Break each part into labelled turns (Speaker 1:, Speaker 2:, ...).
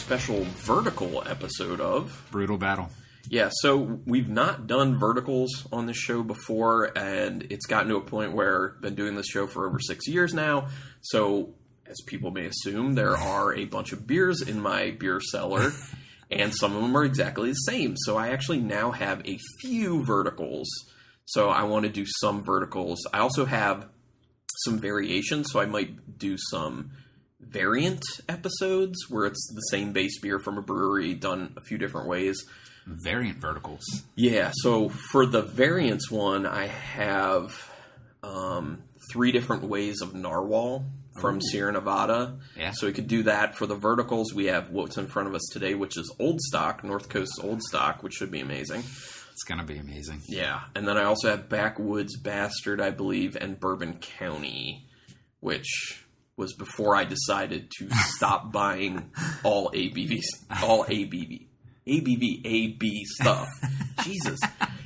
Speaker 1: special vertical episode of
Speaker 2: Brutal Battle.
Speaker 1: Yeah, so we've not done verticals on this show before, and it's gotten to a point where I've been doing this show for over 6 years now. So, as people may assume, there are a bunch of beers in my beer cellar, and some of them are exactly the same. So I actually now have a few verticals. So I want to do some verticals. I also have some variations, so I might do some variant episodes where it's the same base beer from a brewery done a few different ways.
Speaker 2: Variant verticals.
Speaker 1: Yeah, so for the variants one, I have 3 different ways of narwhal from Sierra Nevada.
Speaker 2: Yeah.
Speaker 1: So we could do that. For the verticals, we have what's in front of us today, which is Old Stock, North Coast Old Stock, which should be amazing.
Speaker 2: It's going to be amazing.
Speaker 1: Yeah, and then I also have Backwoods Bastard, I believe, and Bourbon County, which was before I decided to stop buying all AB stuff. Jesus.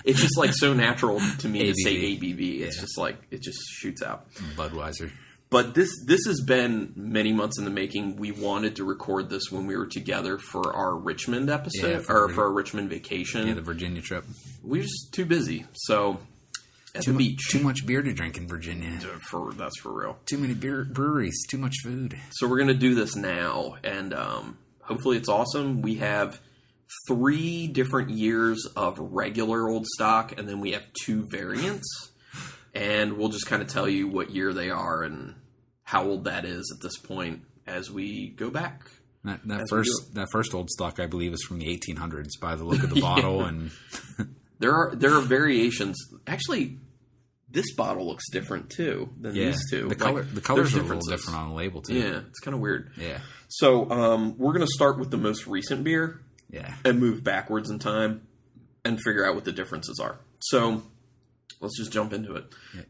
Speaker 1: It's just like so natural to me to say ABV. It's just like, it just shoots out.
Speaker 2: Budweiser.
Speaker 1: But this has been many months in the making. We wanted to record this when we were together for our Richmond episode, for our Richmond vacation.
Speaker 2: Yeah, the Virginia trip.
Speaker 1: We were just too busy. So, at the beach.
Speaker 2: Too much beer to drink in Virginia.
Speaker 1: That's for real.
Speaker 2: Too many breweries, too much food.
Speaker 1: So we're going to do this now, and hopefully it's awesome. We have 3 different years of regular Old Stock, and then we have 2 variants. And we'll just kind of tell you what year they are and how old that is at this point as we go back.
Speaker 2: That first Old Stock, I believe, is from the 1800s by the look of the bottle. And
Speaker 1: there are variations. Actually, this bottle looks different too than these two.
Speaker 2: The colors are a little different on the label too.
Speaker 1: Yeah, it's kind of weird.
Speaker 2: Yeah.
Speaker 1: So we're going to start with the most recent beer.
Speaker 2: Yeah.
Speaker 1: And move backwards in time and figure out what the differences are. So let's just jump into it.
Speaker 2: Yeah.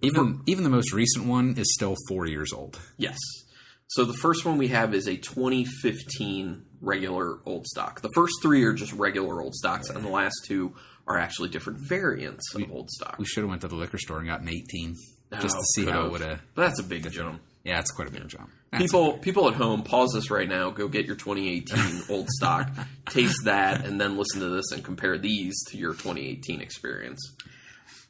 Speaker 2: Even the most recent one is still 4 years old.
Speaker 1: Yes. So the first one we have is a 2015 regular Old Stock. The first 3 are just regular Old Stocks, and the last 2 are actually different variants of Old Stock.
Speaker 2: We should have went to the liquor store and gotten 18 just to see how it would have.
Speaker 1: That's a big jump.
Speaker 2: Yeah, it's quite a big jump.
Speaker 1: People at home, pause this right now. Go get your 2018 Old Stock, taste that, and then listen to this and compare these to your 2018 experience.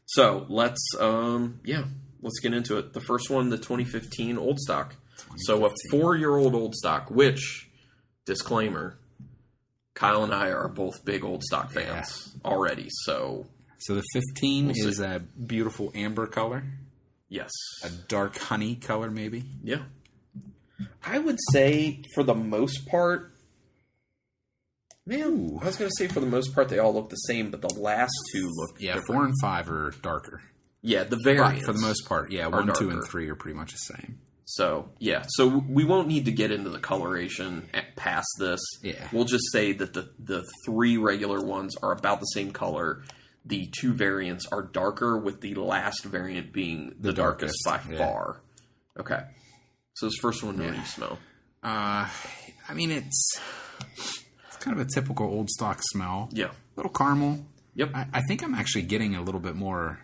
Speaker 1: So let's get into it. The first one, the 2015 Old Stock. So a 4-year-old Old Stock, which, disclaimer, Kyle and I are both big Old Stock fans already. So
Speaker 2: the 15 is a beautiful amber color.
Speaker 1: Yes.
Speaker 2: A dark honey color, maybe.
Speaker 1: Yeah. I would say, for the most part, I was going to say for the most part they all look the same, but the last 2 look different.
Speaker 2: 4 and 5 are darker.
Speaker 1: Yeah, the variants.
Speaker 2: But for the most part, 1, 2, and 3 are pretty much the same.
Speaker 1: So, so we won't need to get into the coloration past this.
Speaker 2: Yeah.
Speaker 1: We'll just say that the 3 regular ones are about the same color. The 2 variants are darker, with the last variant being the darkest by far. Okay. So this first one, what do you smell?
Speaker 2: I mean, it's kind of a typical Old Stock smell.
Speaker 1: Yeah.
Speaker 2: A little caramel.
Speaker 1: Yep.
Speaker 2: I think I'm actually getting a little bit more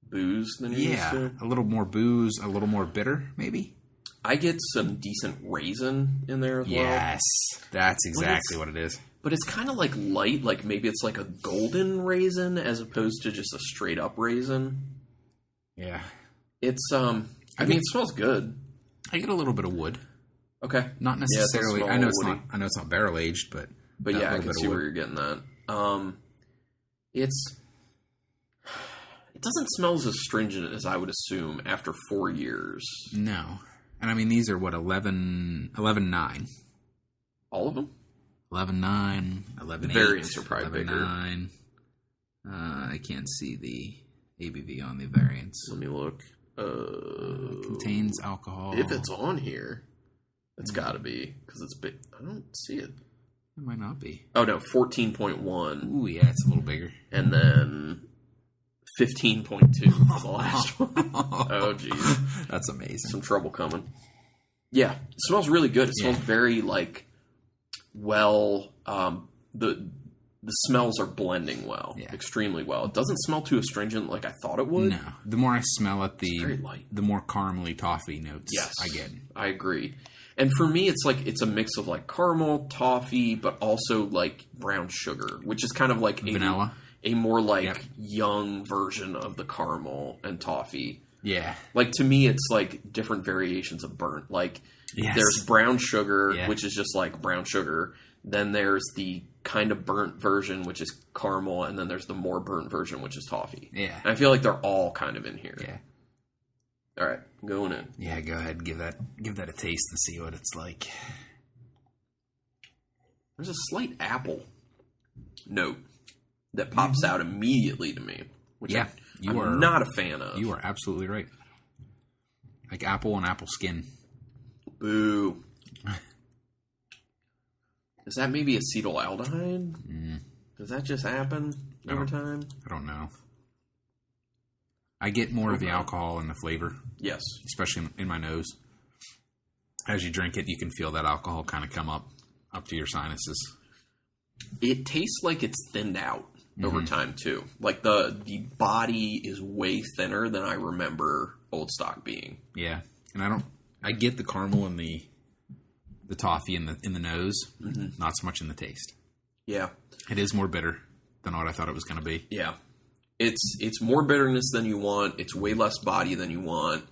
Speaker 1: booze than you used to.
Speaker 2: A little more booze, a little more bitter, maybe.
Speaker 1: I get some decent raisin in there as well.
Speaker 2: Yes, that's exactly what it is.
Speaker 1: But it's kind of like light, like maybe it's like a golden raisin as opposed to just a straight up raisin.
Speaker 2: Yeah.
Speaker 1: It's it smells good.
Speaker 2: I get a little bit of wood.
Speaker 1: Okay.
Speaker 2: Not necessarily. I know it's not barrel aged, but
Speaker 1: yeah, I can see where you're getting that. It doesn't smell as astringent as I would assume after 4 years.
Speaker 2: No. And I mean, these are what, 11.9.
Speaker 1: All of them?
Speaker 2: 11.9, 11.8.
Speaker 1: The variants are probably
Speaker 2: 11.9. I can't see the ABV on the variants.
Speaker 1: Let me look.
Speaker 2: Contains alcohol.
Speaker 1: If it's on here, it's got to be, because it's big. I don't see it.
Speaker 2: It might not be.
Speaker 1: Oh, no, 14.1.
Speaker 2: Ooh, yeah, it's a little bigger.
Speaker 1: And then 15.2 for the last one. Oh, geez.
Speaker 2: That's amazing.
Speaker 1: Some trouble coming. Yeah, it smells really good. It smells very, the smells are blending well, extremely well. It doesn't smell too astringent like I thought it would.
Speaker 2: No. The more I smell it,
Speaker 1: it's very light.
Speaker 2: the more caramely toffee notes
Speaker 1: yes,
Speaker 2: I get.
Speaker 1: I agree. And for me, it's a mix of like caramel, toffee, but also like brown sugar, which is kind of like
Speaker 2: vanilla.
Speaker 1: A more like young version of the caramel and toffee.
Speaker 2: Yeah.
Speaker 1: Like to me, it's like different variations of burnt. Like there's brown sugar, which is just like brown sugar. Then there's the kind of burnt version, which is caramel, and then there's the more burnt version, which is toffee.
Speaker 2: Yeah.
Speaker 1: And I feel like they're all kind of in here.
Speaker 2: Yeah.
Speaker 1: All right, going in.
Speaker 2: Yeah, go ahead, give that a taste and see what it's like.
Speaker 1: There's a slight apple note that pops out immediately to me, which I'm not a fan of.
Speaker 2: You are absolutely right. Like apple and apple skin.
Speaker 1: Boo. Is that maybe acetaldehyde? Does that just happen over time?
Speaker 2: I don't know. I get more of the alcohol and the flavor.
Speaker 1: Yes.
Speaker 2: Especially in my nose. As you drink it, you can feel that alcohol kind of come up to your sinuses.
Speaker 1: It tastes like it's thinned out over time, too. Like the body is way thinner than I remember Old Stock being.
Speaker 2: Yeah. And I get the caramel and the toffee in the nose, not so much in the taste.
Speaker 1: Yeah.
Speaker 2: It is more bitter than what I thought it was going to be.
Speaker 1: Yeah. It's more bitterness than you want. It's way less body than you want.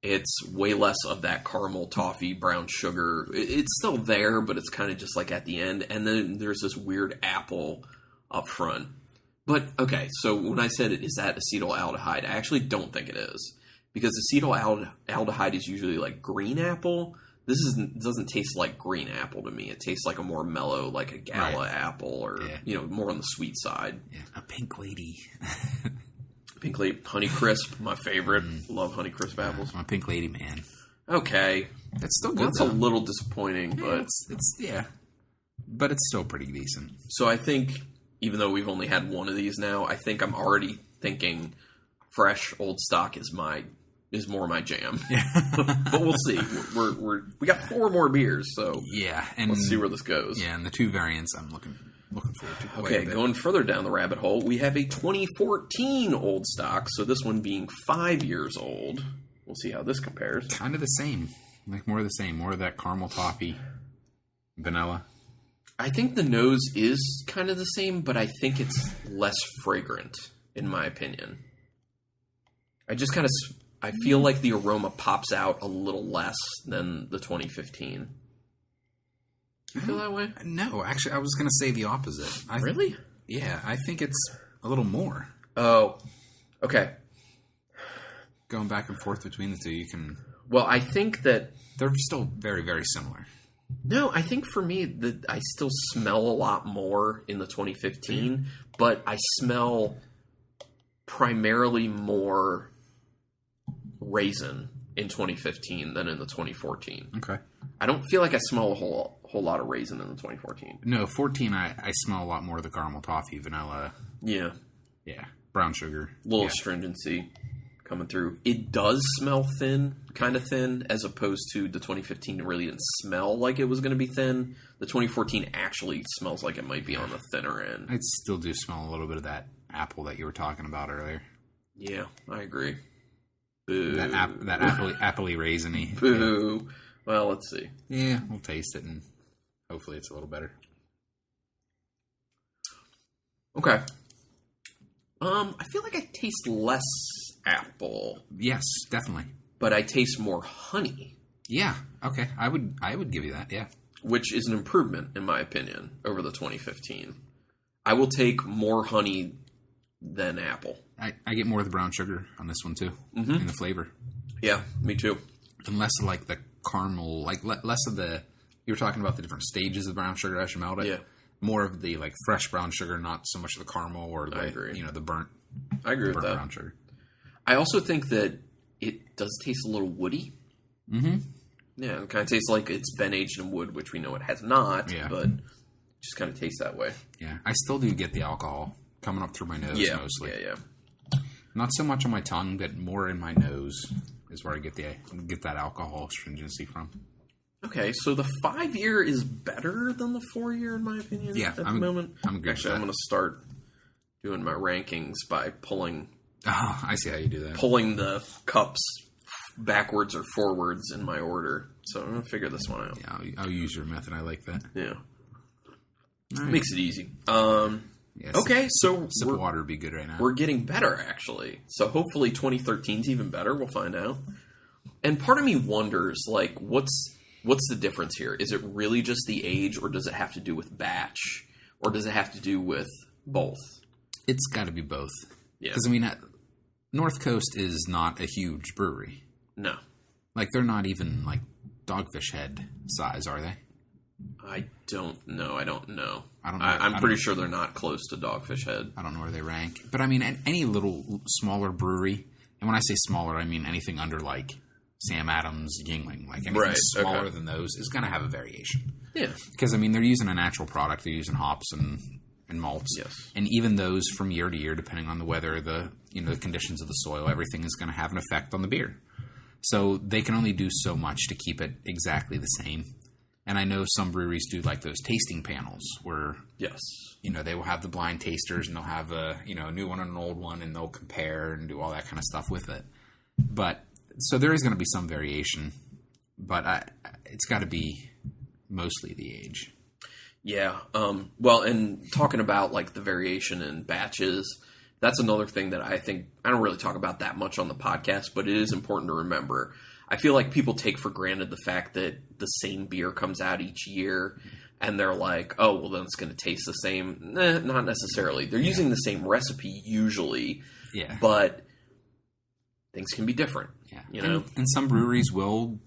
Speaker 1: It's way less of that caramel, toffee, brown sugar. It's still there, but it's kind of just like at the end. And then there's this weird apple up front. But, okay, so when I said, is that acetaldehyde? I actually don't think it is. Because acetaldehyde is usually like green apple. This doesn't taste like green apple to me. It tastes like a more mellow, like a gala apple or, more on the sweet side.
Speaker 2: Yeah, a pink lady.
Speaker 1: Pink lady. Honey Crisp, my favorite. Love Honey Crisp apples.
Speaker 2: I'm a pink lady, man.
Speaker 1: Okay.
Speaker 2: That's still good,
Speaker 1: That's a little disappointing, but...
Speaker 2: But it's still pretty decent.
Speaker 1: So I think, even though we've only had one of these now, I think I'm already thinking fresh Old Stock is more my jam. But we'll see. We got 4 more beers, so
Speaker 2: and
Speaker 1: let's see where this goes.
Speaker 2: Yeah, and the 2 variants I'm looking forward to.
Speaker 1: Okay, going further down the rabbit hole, we have a 2014 Old Stock, so this one being 5 years old. We'll see how this compares.
Speaker 2: Kind of the same. Like more of the same. More of that caramel toffee, vanilla.
Speaker 1: I think the nose is kind of the same, but I think it's less fragrant, in my opinion. I feel like the aroma pops out a little less than the 2015. Do you feel that way?
Speaker 2: No, actually, I was going to say the opposite.
Speaker 1: Really?
Speaker 2: Yeah, I think it's a little more.
Speaker 1: Oh, okay.
Speaker 2: Going back and forth between the two, you can...
Speaker 1: Well, I think that...
Speaker 2: They're still very, very similar.
Speaker 1: No, I think for me, I still smell a lot more in the 2015, but I smell primarily more raisin in 2015 than in the 2014.
Speaker 2: Okay.
Speaker 1: I don't feel like I smell a whole lot of raisin in the 2014.
Speaker 2: No, 14 I smell a lot more of the caramel toffee, vanilla.
Speaker 1: Yeah.
Speaker 2: Yeah. Brown sugar.
Speaker 1: A little astringency coming through. It does smell thin, kind of thin, as opposed to the 2015 really didn't smell like it was going to be thin. The 2014 actually smells like it might be on the thinner end.
Speaker 2: I still do smell a little bit of that apple that you were talking about earlier.
Speaker 1: Yeah, I agree. Boo.
Speaker 2: That appley raisiny.
Speaker 1: Boo. Yeah. Well, let's see.
Speaker 2: Yeah, we'll taste it and hopefully it's a little better.
Speaker 1: Okay. I feel like I taste less apple.
Speaker 2: Yes, definitely.
Speaker 1: But I taste more honey.
Speaker 2: Yeah. Okay. I would give you that. Yeah.
Speaker 1: Which is an improvement, in my opinion, over the 2015. I will take more honey than apple.
Speaker 2: I get more of the brown sugar on this one too, in the flavor.
Speaker 1: Yeah, me too.
Speaker 2: And less of like the caramel, like less of the. You were talking about the different stages of brown sugar as you melt it.
Speaker 1: Yeah.
Speaker 2: More of the like fresh brown sugar, not so much of the caramel or the the burnt.
Speaker 1: I agree with that.
Speaker 2: Brown sugar.
Speaker 1: I also think that it does taste a little woody.
Speaker 2: Mm-hmm.
Speaker 1: Yeah, it kind of tastes like it's been aged in wood, which we know it has not. Yeah. But it just kind of tastes that way.
Speaker 2: Yeah, I still do get the alcohol coming up through my nose mostly.
Speaker 1: Yeah.
Speaker 2: Not so much on my tongue, but more in my nose is where I get that alcohol stringency from.
Speaker 1: Okay, so the 5-year is better than the 4-year, in my opinion.
Speaker 2: Yeah,
Speaker 1: at the moment.
Speaker 2: I'm good.
Speaker 1: Actually, I'm going to start doing my rankings by pulling.
Speaker 2: Oh, I see how you do that.
Speaker 1: Pulling the cups backwards or forwards in my order. So I'm going to figure this one out.
Speaker 2: Yeah, I'll use your method. I like that.
Speaker 1: Yeah.
Speaker 2: All right.
Speaker 1: Makes it easy.
Speaker 2: Yeah,
Speaker 1: Okay, so
Speaker 2: sip of water would be good right now.
Speaker 1: we're getting better, actually. So hopefully 2013's even better. We'll find out. And part of me wonders, like, what's the difference here? Is it really just the age, or does it have to do with batch? Or does it have to do with both?
Speaker 2: It's got to be both.
Speaker 1: Yeah.
Speaker 2: Because, I mean, North Coast is not a huge brewery.
Speaker 1: No.
Speaker 2: Like, they're not even, like, Dogfish Head size, are they?
Speaker 1: I don't know. I don't know.
Speaker 2: I'm
Speaker 1: pretty sure they're not close to Dogfish Head.
Speaker 2: I don't know where they rank. But, I mean, any little smaller brewery, and when I say smaller, I mean anything under, like, Sam Adams, Yingling, like anything smaller than those is going to have a variation.
Speaker 1: Yeah.
Speaker 2: Because, I mean, they're using a natural product. They're using hops and malts.
Speaker 1: Yes.
Speaker 2: And even those from year to year, depending on the weather, the conditions of the soil, everything is going to have an effect on the beer. So they can only do so much to keep it exactly the same. And I know some breweries do like those tasting panels where,
Speaker 1: yes,
Speaker 2: they will have the blind tasters and they'll have a new one and an old one and they'll compare and do all that kind of stuff with it. But so there is going to be some variation, but it's got to be mostly the age.
Speaker 1: Yeah. Well, and talking about like the variation in batches, that's another thing that I think I don't really talk about that much on the podcast, but it is important to remember. I feel like people take for granted the fact that the same beer comes out each year, and they're like, oh, well, then it's going to taste the same. Not necessarily. They're using the same recipe usually, but things can be different.
Speaker 2: Yeah. And some breweries will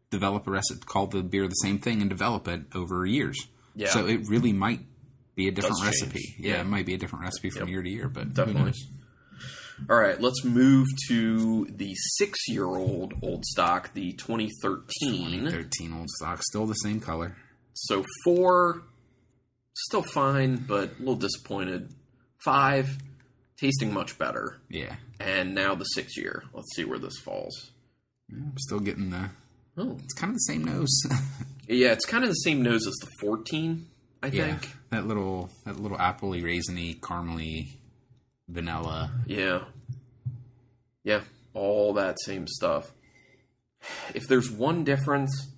Speaker 2: develop a recipe, call the beer the same thing, and develop it over years. Yeah. So it really might be a different recipe. Yeah, it might be a different recipe from year to year, but definitely. Who knows?
Speaker 1: All right, let's move to the 6-year-old Old Stock, the 2013.
Speaker 2: 2013 Old Stock, still the same color.
Speaker 1: So 4, still fine, but a little disappointed. 5, tasting much better.
Speaker 2: Yeah.
Speaker 1: And now the 6-year. Let's see where this falls.
Speaker 2: Yeah, I'm still getting it's kind of the same nose.
Speaker 1: Yeah, it's kind of the same nose as the 14, I think.
Speaker 2: That little appley, raisiny, caramely, vanilla.
Speaker 1: Yeah, all that same stuff. If there's one difference,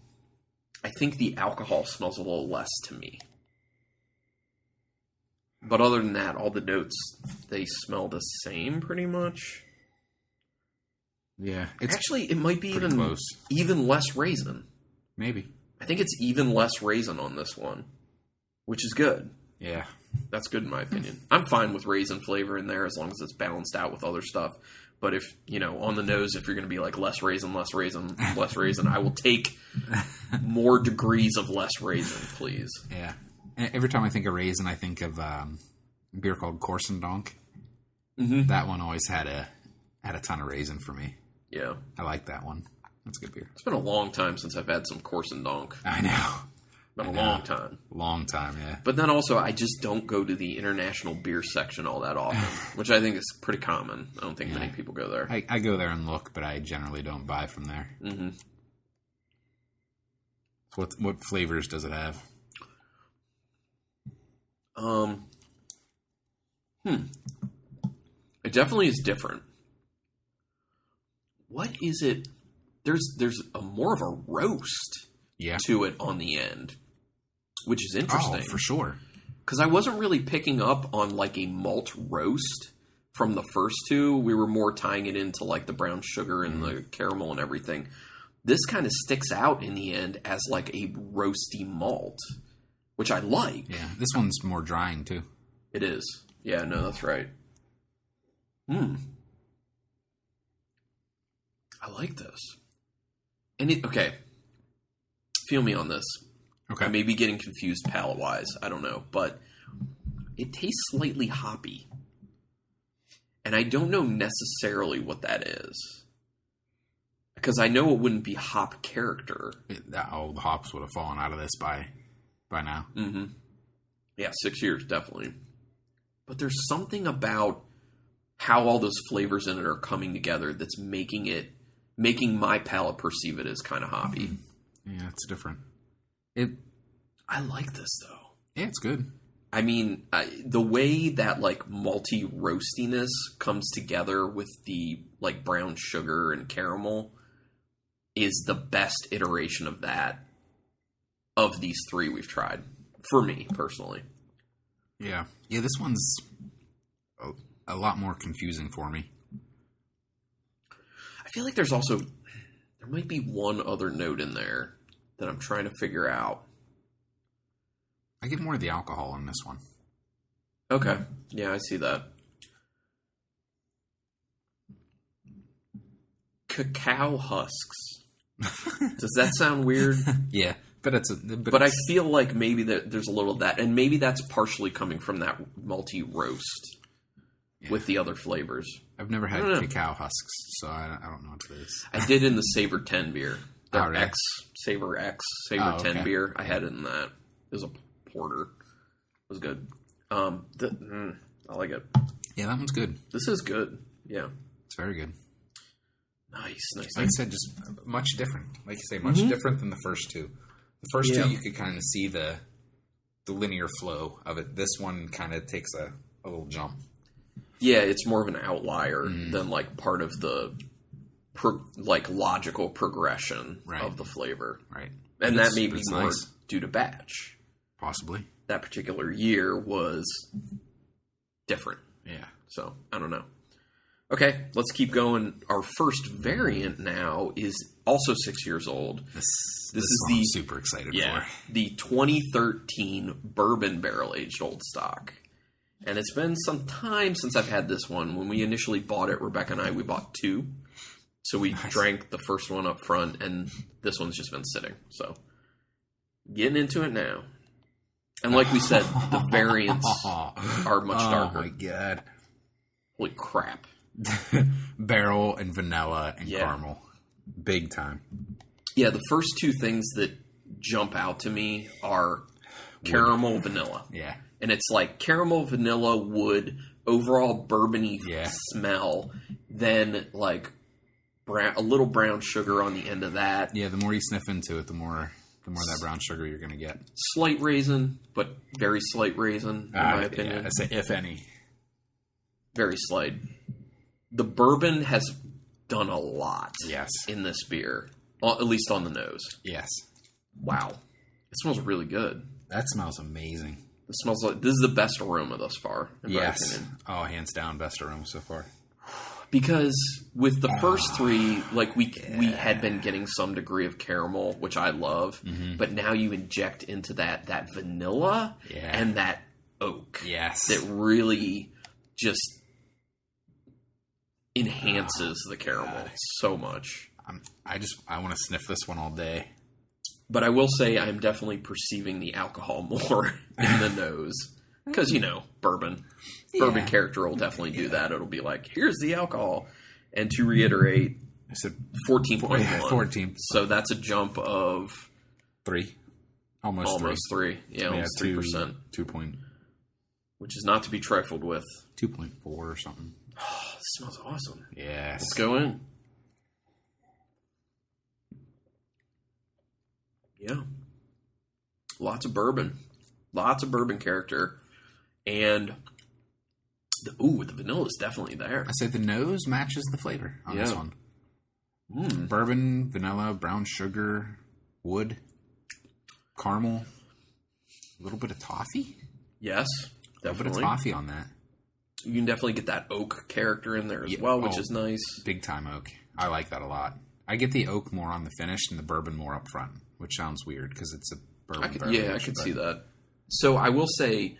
Speaker 1: I think the alcohol smells a little less to me. But other than that, all the notes, they smell the same pretty much.
Speaker 2: Yeah.
Speaker 1: Actually, it might be
Speaker 2: close.
Speaker 1: Even less raisin.
Speaker 2: Maybe.
Speaker 1: I think it's even less raisin on this one, which is good.
Speaker 2: Yeah.
Speaker 1: That's good in my opinion. I'm fine with raisin flavor in there as long as it's balanced out with other stuff. But if, on the nose, if you're going to be like less raisin, I will take more degrees of less raisin, please.
Speaker 2: Yeah. Every time I think of raisin, I think of a beer called Corson Donk. Mm-hmm. That one always had a ton of raisin for me.
Speaker 1: Yeah.
Speaker 2: I like that one. That's a good beer.
Speaker 1: It's been a long time since I've had some Corson Donk.
Speaker 2: I know.
Speaker 1: Been a long time.
Speaker 2: Long time, yeah.
Speaker 1: But then also, I just don't go to the international beer section all that often, which I think is pretty common. I don't think many people go there.
Speaker 2: I go there and look, but I generally don't buy from there. Mm-hmm. So what flavors does it have?
Speaker 1: It definitely is different. What is it? There's a more of a roast to it on the end, which is interesting.
Speaker 2: Oh, for sure.
Speaker 1: Because I wasn't really picking up on like a malt roast from the first two. We were more tying it into like the brown sugar and the caramel and everything. This kind of sticks out in the end as like a roasty malt, which I like.
Speaker 2: Yeah, this one's more drying too.
Speaker 1: It is. Yeah, no, that's right. I like this. And okay. Feel me on this.
Speaker 2: Okay.
Speaker 1: I may be getting confused palate-wise. I don't know. But it tastes slightly hoppy. And I don't know necessarily what that is. Because I know it wouldn't be hop character.
Speaker 2: The hops would have fallen out of this by now.
Speaker 1: Mm-hmm. Yeah, 6 years, definitely. But there's something about how all those flavors in it are coming together that's making my palate perceive it as kind of hoppy.
Speaker 2: Yeah, it's different.
Speaker 1: I like this, though.
Speaker 2: Yeah, it's good.
Speaker 1: I mean, the way that, like, malty roastiness comes together with the, like, brown sugar and caramel, is the best iteration of that of these three we've tried, for me, personally.
Speaker 2: Yeah. Yeah, this one's a lot more confusing for me.
Speaker 1: I feel like there might be one other note in there that I'm trying to figure out.
Speaker 2: I get more of the alcohol in this one.
Speaker 1: Okay. Yeah, I see that. Cacao husks. Does that sound weird?
Speaker 2: Yeah, but
Speaker 1: I feel like maybe there's a little of that, and maybe that's partially coming from that malty roast with the other flavors.
Speaker 2: I've never had cacao husks, so I don't know what it is.
Speaker 1: I did in the Savor 10 beer. The
Speaker 2: really?
Speaker 1: Savor 10 beer. I had it in that. It was a porter. It was good. I like it.
Speaker 2: Yeah, that one's good.
Speaker 1: This is good. Yeah.
Speaker 2: It's very good.
Speaker 1: Nice.
Speaker 2: Like I said, just much different. Like you say, much different than the first two. The first two, you could kind of see the linear flow of it. This one kind of takes a little jump.
Speaker 1: Yeah, it's more of an outlier than like part of the logical progression of the flavor.
Speaker 2: Right.
Speaker 1: And that may be more due to batch.
Speaker 2: Possibly.
Speaker 1: That particular year was different.
Speaker 2: Yeah.
Speaker 1: So, I don't know. Okay, let's keep going. Our first variant now is also 6 years old.
Speaker 2: This is the I'm super excited for.
Speaker 1: The 2013 Bourbon Barrel-Aged Old Stock. And it's been some time since I've had this one. When we initially bought it, Rebecca and I, we bought two. So we drank the first one up front, and this one's just been sitting. So, getting into it now. And like we said, the variants are much darker.
Speaker 2: Oh my god.
Speaker 1: Holy crap.
Speaker 2: Barrel and vanilla and caramel. Big time.
Speaker 1: Yeah, the first two things that jump out to me are caramel, vanilla.
Speaker 2: Yeah.
Speaker 1: And it's like caramel, vanilla, wood, overall bourbony smell, then like a little brown sugar on the end of that.
Speaker 2: Yeah, the more you sniff into it, the more that brown sugar you're going to get.
Speaker 1: Slight raisin, but very slight raisin, in my opinion.
Speaker 2: Yeah, I say if any.
Speaker 1: Very slight. The bourbon has done a lot in this beer, at least on the nose.
Speaker 2: Yes.
Speaker 1: Wow. It smells really good.
Speaker 2: That smells amazing.
Speaker 1: It smells like this is the best aroma thus far, in my opinion.
Speaker 2: Oh, hands down, best aroma so far.
Speaker 1: Because with the first three, like we had been getting some degree of caramel, which I love, but now you inject into that vanilla and that oak.
Speaker 2: Yes.
Speaker 1: That really just enhances the caramel so much.
Speaker 2: I want to sniff this one all day.
Speaker 1: But I will say I'm definitely perceiving the alcohol more in the nose. Because, bourbon. Bourbon character will definitely do that. It'll be like, here's the alcohol. And to reiterate,
Speaker 2: I said
Speaker 1: 14.1.
Speaker 2: 14.
Speaker 1: So that's a jump of
Speaker 2: 3. Almost
Speaker 1: 3. Yeah, almost 3%.
Speaker 2: 2 point.
Speaker 1: Which is not to be trifled with.
Speaker 2: 2.4 or something.
Speaker 1: Oh, this smells awesome.
Speaker 2: Yes.
Speaker 1: Let's go in. Yeah. Lots of bourbon. Lots of bourbon character. And the vanilla is definitely there.
Speaker 2: I say the nose matches the flavor on this one. Bourbon, vanilla, brown sugar, wood, caramel, a little bit of toffee.
Speaker 1: Yes, definitely.
Speaker 2: A little bit of toffee on that.
Speaker 1: You can definitely get that oak character in there as well, which is nice. Big
Speaker 2: time oak. I like that a lot. I get the oak more on the finish and the bourbon more up front, which sounds weird because it's a bourbon beverage.
Speaker 1: Yeah, I could see that. So I will say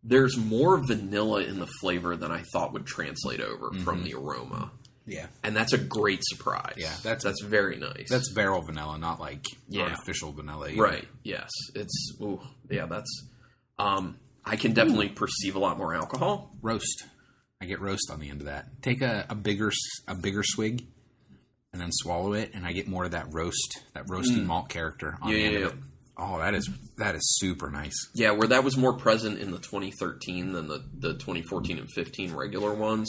Speaker 1: there's more vanilla in the flavor than I thought would translate over from the aroma. Yeah. And that's a great surprise. Yeah. That's very nice.
Speaker 2: That's barrel vanilla, not like artificial vanilla either.
Speaker 1: Right. Yes. It's, that's, I can definitely perceive a lot more alcohol.
Speaker 2: Roast. I get roast on the end of that. Take a bigger swig and then swallow it, and I get more of that roasty malt character on the end of it. Oh, that is super nice.
Speaker 1: Yeah, where that was more present in the 2013 than the 2014 and 15 regular ones.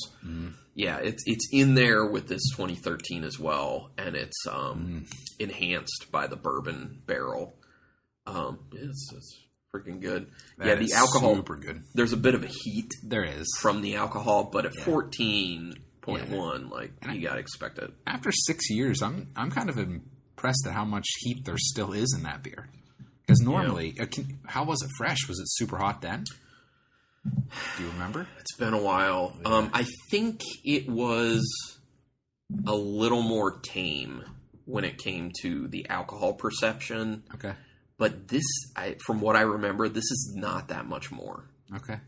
Speaker 1: Yeah, it's in there with this 2013 as well, and it's enhanced by the bourbon barrel. It's freaking good. The alcohol
Speaker 2: super good.
Speaker 1: There's a bit of a heat.
Speaker 2: There is
Speaker 1: from the alcohol, but at 14, 0.1. Like, you got to expect it.
Speaker 2: After 6 years, I'm kind of impressed at how much heat there still is in that beer. Because normally, how was it fresh? Was it super hot then? Do you remember?
Speaker 1: It's been a while. Yeah. I think it was a little more tame when it came to the alcohol perception.
Speaker 2: Okay.
Speaker 1: But this, from what I remember, this is not that much more.
Speaker 2: Okay.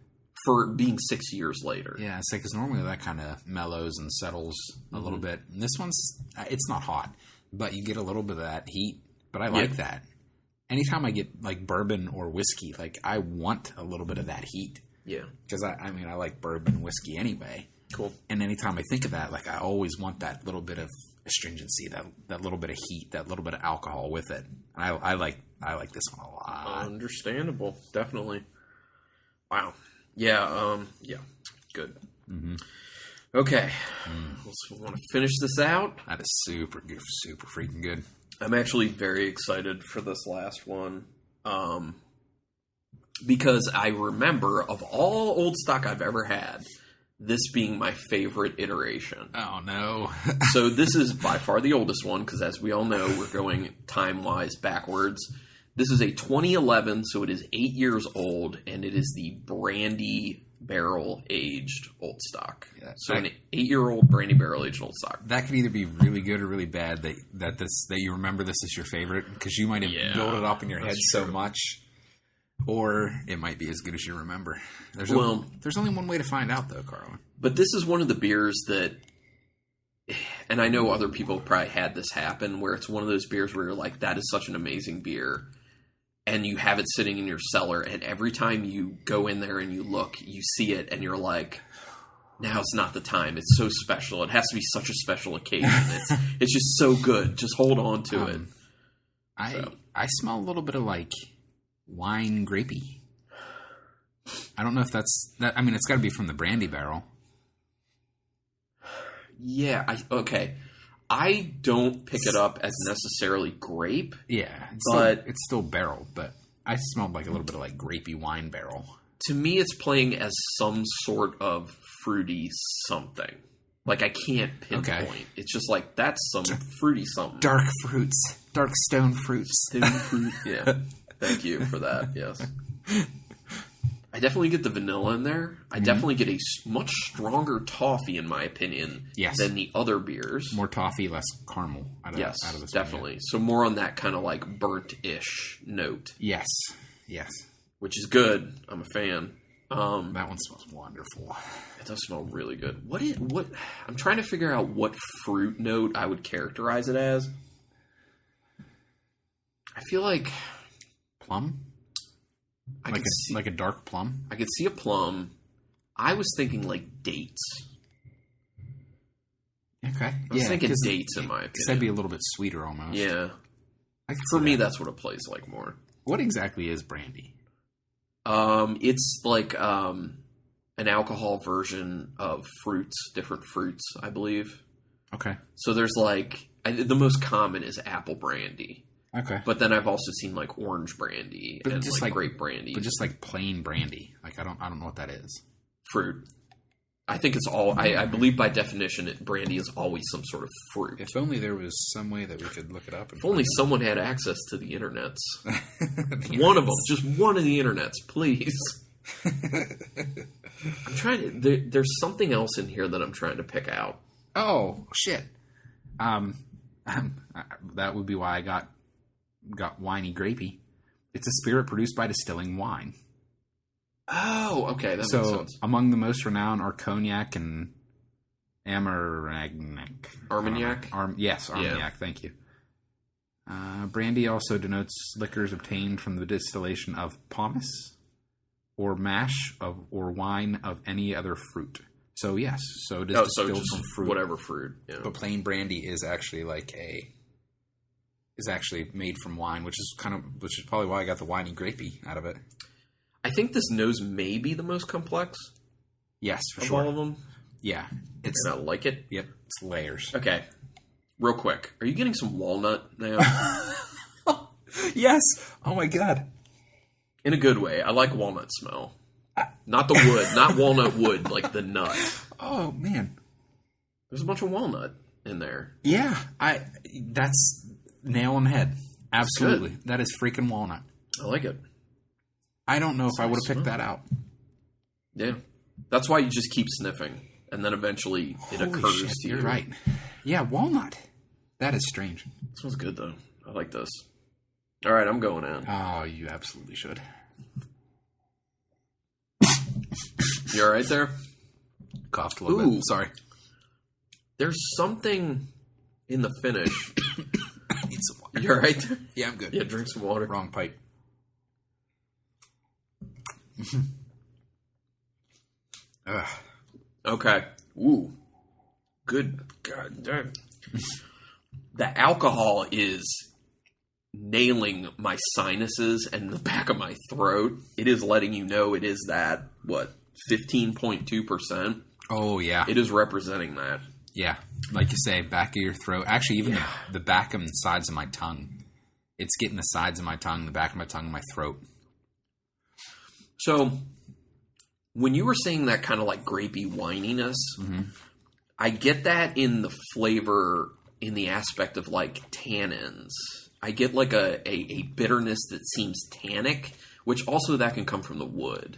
Speaker 1: For being 6 years later.
Speaker 2: Yeah, it's because normally that kind of mellows and settles a little bit. And this one's, it's not hot, but you get a little bit of that heat. But I like that. Anytime I get like bourbon or whiskey, like I want a little bit of that heat.
Speaker 1: Yeah.
Speaker 2: Because I like bourbon and whiskey anyway.
Speaker 1: Cool.
Speaker 2: And anytime I think of that, like I always want that little bit of astringency, that little bit of heat, that little bit of alcohol with it. And I like this one a lot.
Speaker 1: Understandable. Definitely. Wow. Yeah. Good. Mm-hmm. Okay. Let's want to finish this out.
Speaker 2: That is super good, super freaking good.
Speaker 1: I'm actually very excited for this last one. Because I remember, of all old stock I've ever had, this being my favorite iteration.
Speaker 2: Oh, no.
Speaker 1: So this is by far the oldest one, because as we all know, we're going time-wise backwards. This is a 2011, so it is 8 years old, and it is the brandy barrel-aged old stock. Yeah, so an 8-year-old brandy barrel-aged old stock.
Speaker 2: That could either be really good or really bad, that you remember this as your favorite, because you might have built it up in your head so much. Or it might be as good as you remember. There's only one way to find out, though, Carlin.
Speaker 1: But this is one of the beers that, and I know other people probably had this happen, where it's one of those beers where you're like, that is such an amazing beer. And you have it sitting in your cellar, and every time you go in there and you look, you see it, and you're like, now's not the time. It's so special. It has to be such a special occasion. It's just so good. Just hold on to it.
Speaker 2: I smell a little bit of, like, wine grapey. I don't know if that's that. I mean, it's got to be from the brandy barrel.
Speaker 1: Yeah. Okay. I don't pick it up as necessarily grape.
Speaker 2: Yeah, it's still barrel, but I smelled like a little bit of like grapey wine barrel.
Speaker 1: To me, it's playing as some sort of fruity something. Like I can't pinpoint. Okay. It's just like that's some fruity something.
Speaker 2: Dark fruits, dark stone fruits,
Speaker 1: stone fruit. Yeah. Thank you for that. Yes. I definitely get the vanilla in there. I definitely get a much stronger toffee, in my opinion, than the other beers.
Speaker 2: More toffee, less caramel. Out of this
Speaker 1: definitely. So more on that kind of like burnt-ish note.
Speaker 2: Yes.
Speaker 1: Which is good. I'm a fan.
Speaker 2: That one smells wonderful.
Speaker 1: It does smell really good. What? I'm trying to figure out what fruit note I would characterize it as. I feel like
Speaker 2: plum. Like a dark plum?
Speaker 1: I could see a plum. I was thinking like dates.
Speaker 2: Okay.
Speaker 1: I was thinking dates in my opinion.
Speaker 2: Because that'd be a little bit sweeter almost.
Speaker 1: Yeah. For me, that's what it plays like more.
Speaker 2: What exactly is brandy?
Speaker 1: It's like an alcohol version of different fruits, I believe.
Speaker 2: Okay.
Speaker 1: So there's like, the most common is apple brandy.
Speaker 2: Okay.
Speaker 1: But then I've also seen like orange brandy and just like grape brandy.
Speaker 2: But just like plain brandy. Like I don't know what that is.
Speaker 1: Fruit. I think it's all I believe by definition brandy is always some sort of fruit.
Speaker 2: If only there was some way that we could look it up.
Speaker 1: If only someone had access to the internets. One of them. Just one of the internets, please. I'm trying to there's something else in here that I'm trying to pick out.
Speaker 2: Oh shit. That would be why I got winey grapey. It's a spirit produced by distilling wine.
Speaker 1: Oh, okay. That makes sense.
Speaker 2: Among the most renowned are cognac and Armagnac. Yes, Armagnac. Yeah. Thank you. Brandy also denotes liquors obtained from the distillation of pomace or mash or wine of any other fruit. So yes, it is distilled from fruit.
Speaker 1: Whatever fruit. Yeah.
Speaker 2: But plain brandy is actually actually made from wine, which is probably why I got the winey grapey out of it.
Speaker 1: I think this nose may be the most complex.
Speaker 2: Yes, for
Speaker 1: of
Speaker 2: sure.
Speaker 1: all of them.
Speaker 2: Yeah,
Speaker 1: and I like it.
Speaker 2: Yep, it's layers.
Speaker 1: Okay, real quick, are you getting some walnut now?
Speaker 2: Yes. Oh my god.
Speaker 1: In a good way. I like walnut smell. Not the wood, not walnut wood, like the nut.
Speaker 2: Oh man.
Speaker 1: There's a bunch of walnut in there.
Speaker 2: Yeah, that's nail on the head. Absolutely. That is freaking walnut.
Speaker 1: I like it.
Speaker 2: I don't know if I would have picked that out.
Speaker 1: Yeah. That's why you just keep sniffing, and then eventually it occurs to you.
Speaker 2: You're right. Yeah, walnut. That is strange.
Speaker 1: This one's good, though. I like this. All right, I'm going in.
Speaker 2: Oh, you absolutely should.
Speaker 1: You all right there?
Speaker 2: Coughed a little bit. Sorry.
Speaker 1: There's something in the finish.
Speaker 2: I need some water.
Speaker 1: You all right there?
Speaker 2: Yeah, I'm good.
Speaker 1: Yeah, drink some water.
Speaker 2: Wrong pipe.
Speaker 1: Okay. Ooh. Good. God damn. The alcohol is nailing my sinuses and the back of my throat. It is letting you know it is that, 15.2%?
Speaker 2: Oh, yeah.
Speaker 1: It is representing that.
Speaker 2: Yeah. Like you say, back of your throat. Actually, even the back and sides of my tongue. It's getting the sides of my tongue, the back of my tongue, and my throat.
Speaker 1: So, when you were saying that kind of like grapey wininess, I get that in the flavor, in the aspect of like tannins. I get like a bitterness that seems tannic, which also that can come from the wood.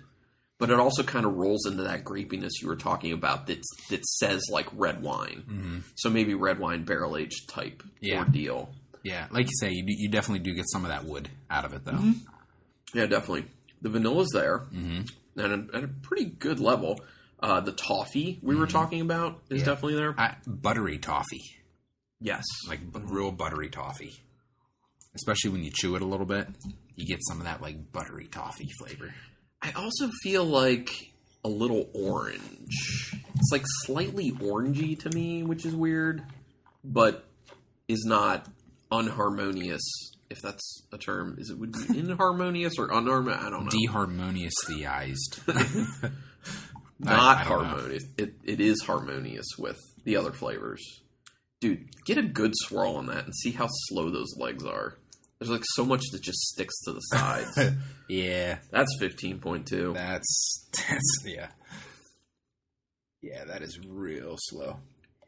Speaker 1: But it also kind of rolls into that grapiness you were talking about that says like red wine. Mm-hmm. So maybe red wine barrel aged type ordeal. Yeah,
Speaker 2: like you say, you definitely do get some of that wood out of it, though.
Speaker 1: Mm-hmm. Yeah, definitely. The vanilla's there, and at a pretty good level. The toffee we were talking about is definitely there.
Speaker 2: Buttery toffee.
Speaker 1: Yes.
Speaker 2: Like real buttery toffee. Especially when you chew it a little bit, you get some of that like buttery toffee flavor.
Speaker 1: I also feel like a little orange. It's like slightly orangey to me, which is weird, but is not unharmonious, if that's a term. Would be inharmonious or unharmonious? I don't know.
Speaker 2: Deharmoniously-ized.
Speaker 1: Not harmonious. It is harmonious with the other flavors. Dude, get a good swirl on that and see how slow those legs are. There's like so much that just sticks to the sides.
Speaker 2: Yeah.
Speaker 1: That's 15.2.
Speaker 2: That's yeah. Yeah, that is real slow.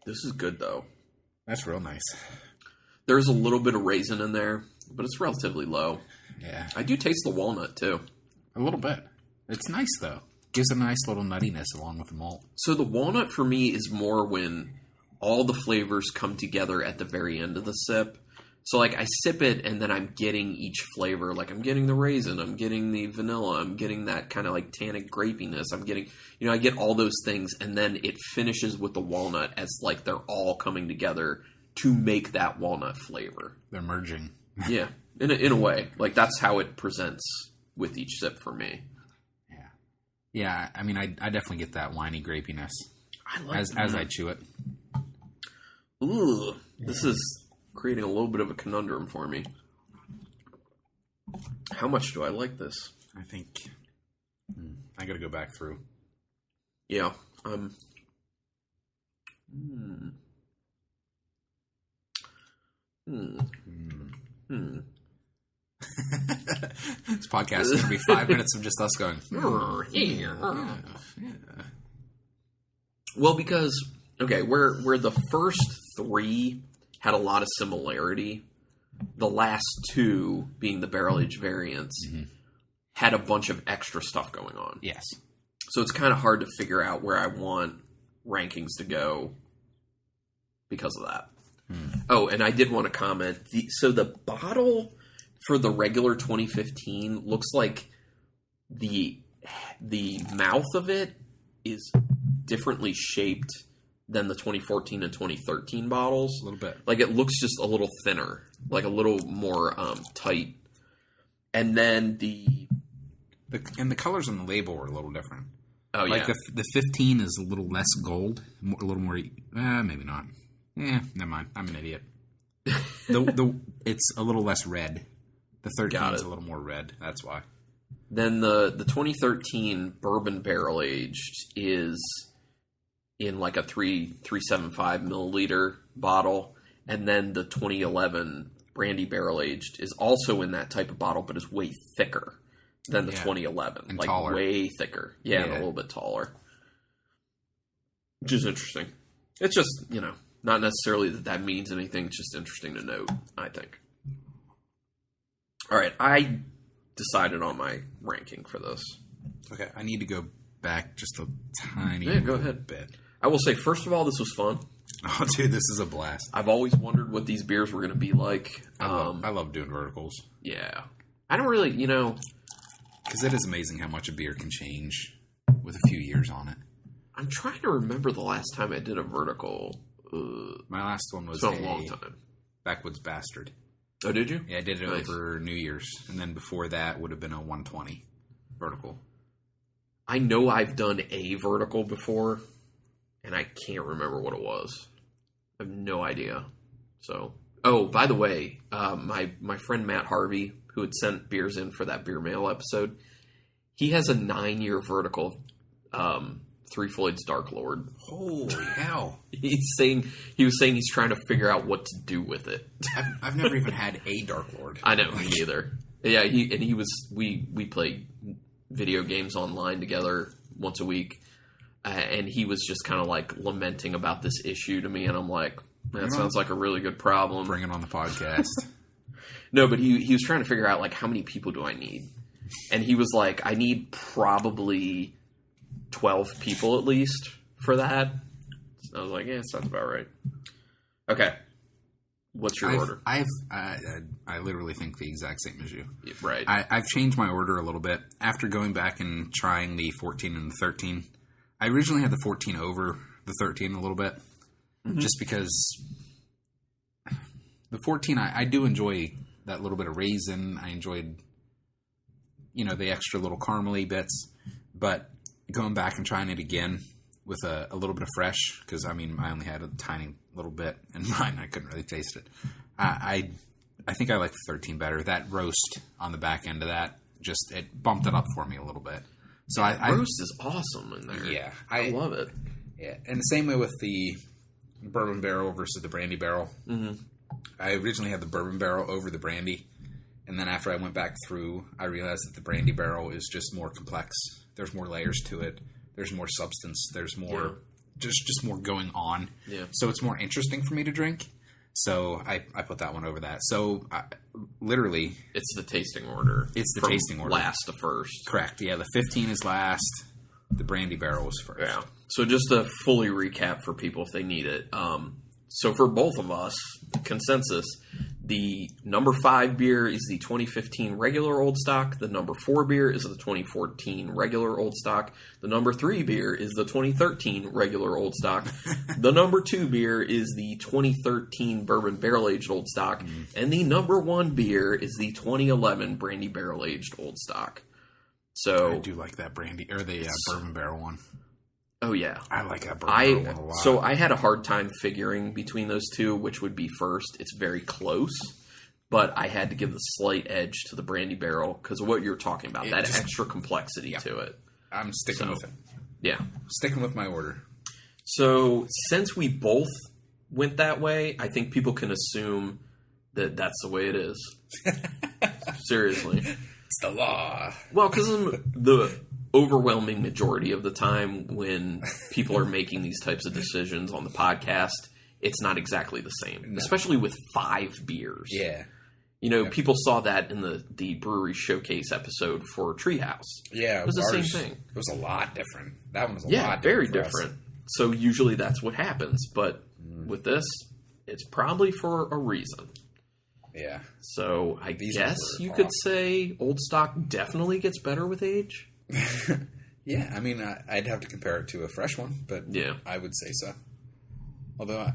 Speaker 1: This is good though.
Speaker 2: That's real nice.
Speaker 1: There's a little bit of raisin in there, but it's relatively low.
Speaker 2: Yeah.
Speaker 1: I do taste the walnut too.
Speaker 2: A little bit. It's nice though. Gives a nice little nuttiness along with the malt.
Speaker 1: So the walnut for me is more when all the flavors come together at the very end of the sip. So, like, I sip it, and then I'm getting each flavor. Like, I'm getting the raisin, I'm getting the vanilla, I'm getting that kind of, like, tannic grapiness. I'm getting, I get all those things, and then it finishes with the walnut as, like, they're all coming together to make that walnut flavor.
Speaker 2: They're merging.
Speaker 1: Yeah, in a way. Like, that's how it presents with each sip for me.
Speaker 2: Yeah. Yeah, I mean, I definitely get that winey grapiness
Speaker 1: I like
Speaker 2: as I chew it.
Speaker 1: Ooh, this is creating a little bit of a conundrum for me. How much do I like this?
Speaker 2: I think I got to go back through.
Speaker 1: Yeah.
Speaker 2: This podcast is going to be 5 minutes of just us going.
Speaker 1: Well, because where the first three had a lot of similarity, the last two, being the barrel-aged variants, had a bunch of extra stuff going on.
Speaker 2: Yes.
Speaker 1: So it's kind of hard to figure out where I want rankings to go because of that. Oh, and I did want to comment. So the bottle for the regular 2015 looks like the mouth of it is differently shaped than the 2014 and 2013 bottles.
Speaker 2: A little bit.
Speaker 1: Like, it looks just a little thinner. Like, a little more tight. And then the
Speaker 2: colors on the label were a little different.
Speaker 1: Oh,
Speaker 2: like
Speaker 1: yeah.
Speaker 2: The 15 is a little less gold. A little more... maybe not. Never mind. I'm an idiot. It's a little less red. The 13 is a little more red. That's why.
Speaker 1: Then the 2013 bourbon barrel aged is in like a 375 milliliter bottle, and then the 2011 brandy barrel aged is also in that type of bottle, but is way thicker than the 2011,
Speaker 2: and
Speaker 1: like
Speaker 2: taller.
Speaker 1: Way thicker. Yeah, and a little bit taller, which is interesting. It's just, not necessarily that means anything. It's just interesting to note, I think. All right, I decided on my ranking for this.
Speaker 2: Okay, I need to go back just a tiny
Speaker 1: go ahead.
Speaker 2: bit.
Speaker 1: I will say, first of all, this was fun.
Speaker 2: Oh, dude, this is a blast.
Speaker 1: I've always wondered what these beers were going to be like.
Speaker 2: I love doing verticals.
Speaker 1: Yeah. I don't really,
Speaker 2: Because it is amazing how much a beer can change with a few years on it.
Speaker 1: I'm trying to remember the last time I did a vertical.
Speaker 2: My last one was
Speaker 1: a long time.
Speaker 2: Backwoods Bastard.
Speaker 1: Oh, did you?
Speaker 2: Yeah, I did it over New Year's. And then before that would have been a 120 vertical.
Speaker 1: I know I've done a vertical before, and I can't remember what it was. I have no idea. So, by the way, my friend Matt Harvey, who had sent beers in for that Beer Mail episode, he has a 9-year vertical, Three Floyd's Dark Lord.
Speaker 2: Holy hell.
Speaker 1: He was saying he's trying to figure out what to do with it.
Speaker 2: I've never even had a Dark Lord.
Speaker 1: I know, me either. Yeah, we played video games online together once a week, and he was just kind of like lamenting about this issue to me, and I'm like, that sounds like a really good problem.
Speaker 2: Bring it on the podcast.
Speaker 1: No, but he was trying to figure out, like, how many people do I need? And he was like, I need probably 12 people at least for that. So I was like, yeah, sounds about right. Okay. What's your order?
Speaker 2: I literally think the exact same as you.
Speaker 1: Right.
Speaker 2: I've changed my order a little bit. After going back and trying the 14 and the 13, I originally had the 14 over the 13 a little bit. Mm-hmm. Just because the 14, I do enjoy that little bit of raisin. I enjoyed, the extra little caramely bits. But going back and trying it again with a little bit of fresh, because, I only had a tiny little bit in mine. I couldn't really taste it. I think I like the 13 better. That roast on the back end of that, it bumped it up for me a little bit. So
Speaker 1: roast is awesome in there.
Speaker 2: Yeah.
Speaker 1: I love it.
Speaker 2: Yeah, and the same way with the bourbon barrel versus the brandy barrel. Mm-hmm. I originally had the bourbon barrel over the brandy, and then after I went back through, I realized that the brandy barrel is just more complex. There's more layers to it. There's more substance. There's more, just more going on.
Speaker 1: Yeah.
Speaker 2: So it's more interesting for me to drink. So I put that one over that. So literally,
Speaker 1: it's the tasting order.
Speaker 2: It's the tasting order,
Speaker 1: last to first.
Speaker 2: Correct. Yeah, the 15 is last. The brandy barrel was first.
Speaker 1: Yeah. So just to fully recap for people if they need it. So for both of us, consensus, the number 5 beer is the 2015 regular old stock. The number 4 beer is the 2014 regular old stock. The number 3 beer is the 2013 regular old stock. The number 2 beer is the 2013 bourbon barrel aged old stock. Mm. And the number 1 beer is the 2011 brandy barrel aged old stock. So
Speaker 2: I do like that brandy or the bourbon barrel one.
Speaker 1: Oh yeah,
Speaker 2: I like that bourbon barrel one a lot.
Speaker 1: So I had a hard time figuring between those two, which would be first. It's very close, but I had to give the slight edge to the brandy barrel because of what you were talking about, extra complexity to it.
Speaker 2: I'm sticking with it.
Speaker 1: Yeah,
Speaker 2: sticking with my order.
Speaker 1: So since we both went that way, I think people can assume that that's the way it is. Seriously.
Speaker 2: It's the law.
Speaker 1: Well, because the overwhelming majority of the time when people are making these types of decisions on the podcast, it's not exactly the same, especially with 5 beers.
Speaker 2: Yeah.
Speaker 1: People saw that in the brewery showcase episode for Treehouse.
Speaker 2: Yeah.
Speaker 1: It was the same thing.
Speaker 2: It was a lot different. That one was a lot different.
Speaker 1: Yeah, very different. So usually that's what happens. But with this, it's probably for a reason.
Speaker 2: Yeah.
Speaker 1: So I guess you could say old stock definitely gets better with age.
Speaker 2: Yeah, I'd have to compare it to a fresh one, but I would say so. Although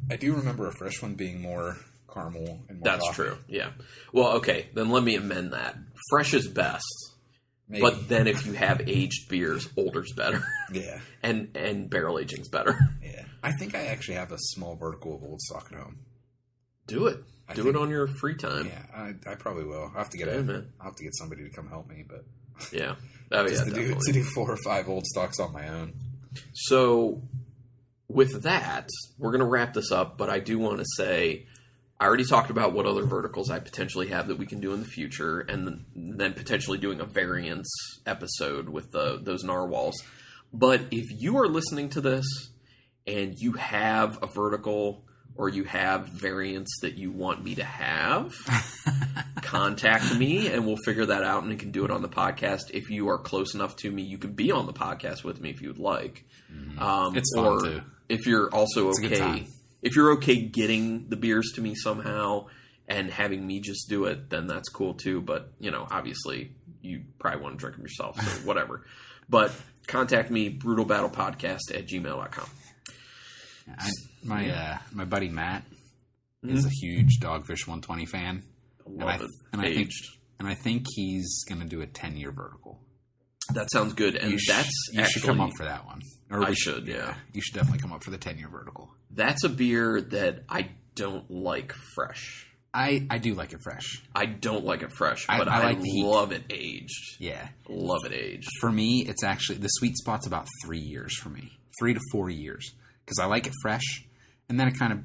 Speaker 2: I do remember a fresh one being more caramel and more
Speaker 1: That's
Speaker 2: coffee.
Speaker 1: True, yeah. Well, okay, then let me amend that. Fresh is best. Maybe. But then if you have aged beers, older's better.
Speaker 2: Yeah.
Speaker 1: and barrel aging's better.
Speaker 2: Yeah. I think I actually have a small vertical of old stock at home.
Speaker 1: Do it. Do it on your free time.
Speaker 2: Yeah, I probably will. I'll have to get I'll have to get somebody to come help me, but
Speaker 1: yeah. Oh, yeah,
Speaker 2: to do 4 or 5 old stocks on my own.
Speaker 1: So with that, we're going to wrap this up, but I do want to say I already talked about what other verticals I potentially have that we can do in the future, and then potentially doing a variance episode with those narwhals. But if you are listening to this and you have a vertical or you have variants that you want me to have, contact me and we'll figure that out and we can do it on the podcast. If you are close enough to me, you can be on the podcast with me if you would like.
Speaker 2: It's fun too.
Speaker 1: If you're also okay, if you're okay getting the beers to me somehow and having me just do it, then that's cool too. But, obviously you probably want to drink them yourself, so whatever. But contact me, brutalbattlepodcast@gmail.com.
Speaker 2: My buddy Matt is a huge Dogfish 120 fan. I think he's going to do a 10-year vertical.
Speaker 1: That sounds good. And
Speaker 2: you should come up for that one.
Speaker 1: Or I should, yeah.
Speaker 2: You should definitely come up for the 10-year vertical.
Speaker 1: That's a beer that I don't like fresh.
Speaker 2: I do like it fresh.
Speaker 1: I don't like it fresh, but I like love it aged.
Speaker 2: Yeah.
Speaker 1: Love it aged.
Speaker 2: For me, it's actually, the sweet spot's about 3 years for me. 3 to 4 years. Because I like it fresh, and then it kind of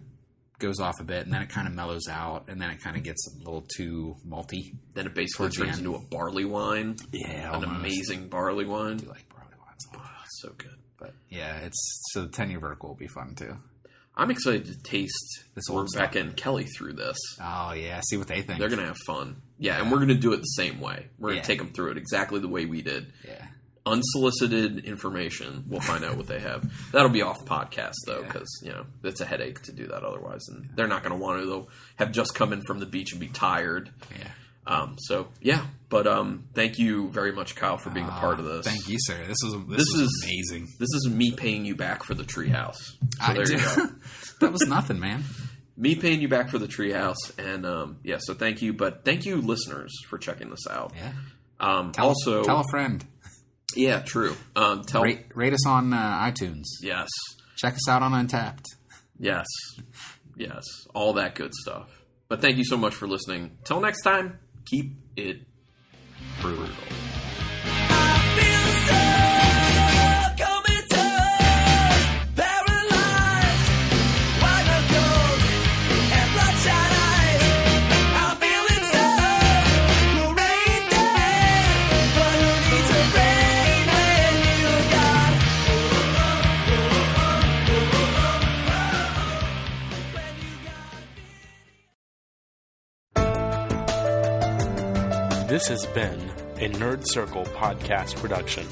Speaker 2: goes off a bit, and then it kind of mellows out, and then it kind of gets a little too malty.
Speaker 1: Then it basically turns into a barley wine.
Speaker 2: Yeah,
Speaker 1: an amazing barley wine.
Speaker 2: I do like barley wines.
Speaker 1: It's so good.
Speaker 2: But yeah, so the 10-year vertical will be fun too.
Speaker 1: I'm excited to taste Rebecca and Kelly through this.
Speaker 2: Oh yeah, see what they think.
Speaker 1: They're gonna have fun. Yeah, and we're gonna do it the same way. We're gonna take them through it exactly the way we did.
Speaker 2: Yeah.
Speaker 1: Unsolicited information. We'll find out what they have. That'll be off the podcast, though, because, it's a headache to do that otherwise. And they're not going to want to, they'll have just come in from the beach and be tired.
Speaker 2: Yeah.
Speaker 1: But thank you very much, Kyle, for being a part of this.
Speaker 2: Thank you, sir. This is amazing.
Speaker 1: This is me paying you back for the treehouse. So there you go.
Speaker 2: That was nothing, man.
Speaker 1: Me paying you back for the treehouse. And, so thank you. But thank you, listeners, for checking this out.
Speaker 2: Yeah. Tell a friend.
Speaker 1: Yeah, true.
Speaker 2: Rate us on iTunes.
Speaker 1: Yes.
Speaker 2: Check us out on Untapped.
Speaker 1: Yes. All that good stuff. But thank you so much for listening. Till next time, keep it brutal.
Speaker 3: This has been a Nerd Circle podcast production.